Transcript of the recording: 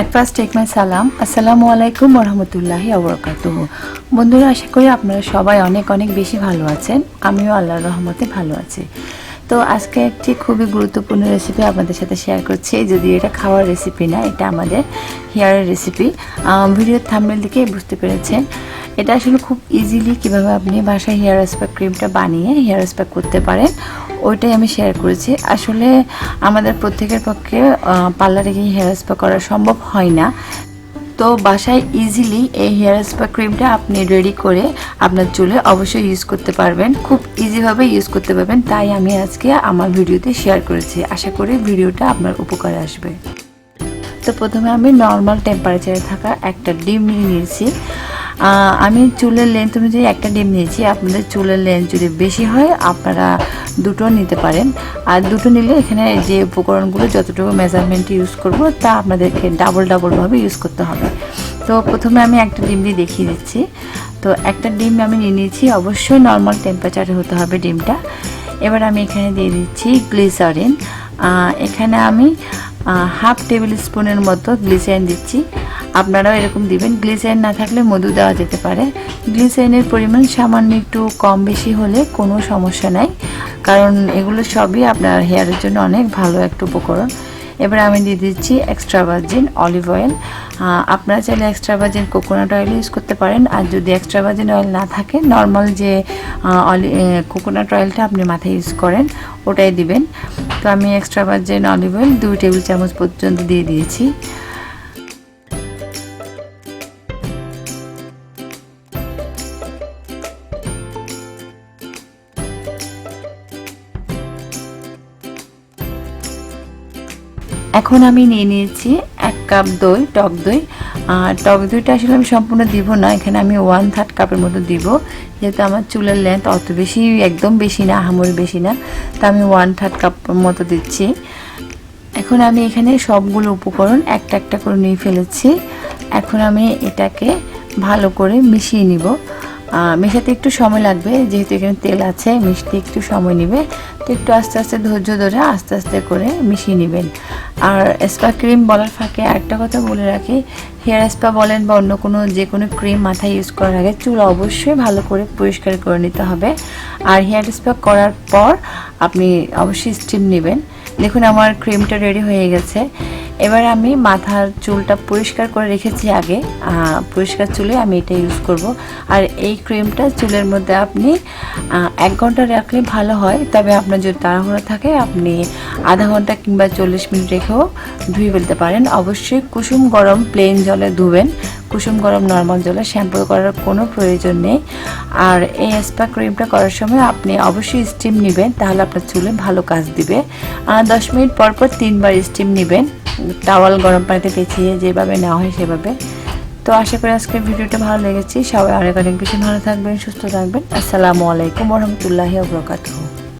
At first take my salam. Assalamu alaikum warahmatullahi wabarakatuh. বন্ধুরা আশা করি আপনারা সবাই অনেক অনেক বেশি ভালো আছেন। আমিও আল্লাহর রহমতে ভালো আছি। তো আজকে একটি খুবই গুরুত্বপূর্ণ রেসিপি আপনাদের সাথে শেয়ার করছি। যদি এটা খাওয়ার রেসিপি না, এটা আমাদের হেয়ারের রেসিপি। ভিডিওর থাম্বনেল দেখে বুঝতে পেরেছেন। এটা আসলে খুব ইজিলি কিভাবে আপনি বাসায় হেয়ার স্পা ক্রিমটা বানিয়ে হেয়ার স্পা করতে পারেন ওইটাই আমি শেয়ার করেছি। আসলে আমাদের প্রত্যেকের পক্ষে পার্লারে গিয়ে হেয়ার স্পা করা সম্ভব হয় না। তো বাসায় ইজিলি এই হেয়ার স্পা ক্রিমটা আপনি রেডি করে আপনার চুলে অবশ্যই ইউজ করতে পারবেন, খুব ইজিভাবে ইউজ করতে পারবেন। তাই আমি আজকে আমার ভিডিওতে শেয়ার করেছি। আশা করি ভিডিওটা আপনার উপকারে আসবে। তো প্রথমে আমি নর্মাল টেম্পারেচারে থাকা একটা ডিম নিয়ে নিয়েছি। আমি চুলের লেন্থ অনুযায়ী একটা ডিম নিয়েছি। আপনাদের চুলের লেন্থ যদি বেশি হয় আপনারা দুটো নিতে পারেন। আর দুটো নিলে এখানে যে উপকরণগুলো যতটুকু মেজারমেন্ট ইউজ করব তা আপনাদেরকে ডাবলভাবে ইউজ করতে হবে। তো প্রথমে আমি একটা ডিম দিয়ে দেখিয়ে দিচ্ছি। তো একটা ডিম আমি নিয়ে নিয়েছি, অবশ্যই নর্মাল টেম্পারেচারে হতে হবে ডিমটা। এবার আমি এখানে দিয়ে দিচ্ছি গ্লিসারিন। এখানে আমি হাফ টেবিল স্পুনের মতো গ্লিসারিন দিচ্ছি। আপনারাও এরকম দিবেন। গ্লিসারিন না থাকলে মধু দেওয়া যেতে পারে। গ্লিসারিনের পরিমাণ সামান্য একটু কম বেশি হলে কোনো সমস্যা নাই, কারণ এগুলো সবই আপনার হেয়ারের জন্য অনেক ভালো একটা উপকরণ। এবার আমি দিয়ে দিচ্ছি এক্সট্রা ভার্জিন অলিভ অয়েল। আপনারা চাইলে extra virgin coconut oil use করতে পারেন। আর যদি এক্সট্রা ভার্জিন অয়েল না থাকে, নর্মাল যে কোকোনাট অয়েলটা আপনি মাথায় ইউজ করেন ওটাই দিবেন। তো আমি extra virgin olive oil 2 table চামচ পর্যন্ত দিয়ে দিয়েছি। এখন আমি নিয়ে নিয়েছি 1 কাপ দই, টক দই। টক দইটা আসলে আমি সম্পূর্ণ দিব না, এখানে আমি 1/3 কাপের মতো দিব। যেহেতু আমার চুলের লেন্থ অত বেশি, একদম বেশি না, আহামরি বেশি না, তা আমি 1/3 কাপ মতো দিচ্ছি। এখন আমি এখানে সবগুলো উপকরণ একটা একটা করে নিয়ে ফেলেছি। এখন আমি এটাকে ভালো করে মিশিয়ে নিব। মেশাতে একটু সময় লাগবে, যেহেতু এখানে তেল আছে, মিশতে একটু সময় নেবে। তো একটু আস্তে আস্তে ধৈর্য ধরে আস্তে আস্তে করে মিশিয়ে নেবেন। আর স্পা ক্রিম বলার ফাঁকে আরেকটা কথা বলে রাখি, হেয়ার স্পা বলেন বা অন্য যে কোনো ক্রিম মাথায় ইউজ করার আগে চুল অবশ্যই ভালো করে পরিষ্কার করে নিতে হবে। আর হেয়ার স্পা করার পর আপনি অবশ্যই স্টিম নেবেন। দেখুন আমার ক্রিমটা রেডি হয়ে গেছে। এবার আমি মাথার চুলটা পরিষ্কার করে রেখেছি আগে, পরিষ্কার চুলে আমি এটা ইউজ করব। আর এই ক্রিমটা চুলের মধ্যে আপনি 1 ঘন্টা রাখলে ভালো হয়, তবে আপনার যদি তাড়াহুড়ো থাকে আপনি আধা ঘন্টা কিংবা 40 মিনিট রেখেও ধুয়ে ফেলতে পারেন। অবশ্যই কুসুম গরম প্লেন জলে ধুবেন, কুসুম গরম নর্মাল জলে, শ্যাম্পু করার কোনো প্রয়োজন নেই। আর এই স্পা ক্রিমটা করার সময় আপনি অবশ্যই স্টিম নেবেন, তাহলে আপনার চুলে ভালো কাজ দিবে। 10 মিনিট পর 3বার স্টিম নেবেন, টাওয়াল গরম পানিতে পেঁচিয়ে যেভাবে নেওয়া হয় সেভাবে। তো আশা করি আজকের ভিডিওটা ভালো লেগেছে। সবাই অনেক অনেক বেশি ভালো থাকবেন, সুস্থ থাকবেন। আসসালামু আলাইকুম ওয়া রাহমাতুল্লাহি ওয়া বারাকাতুহু।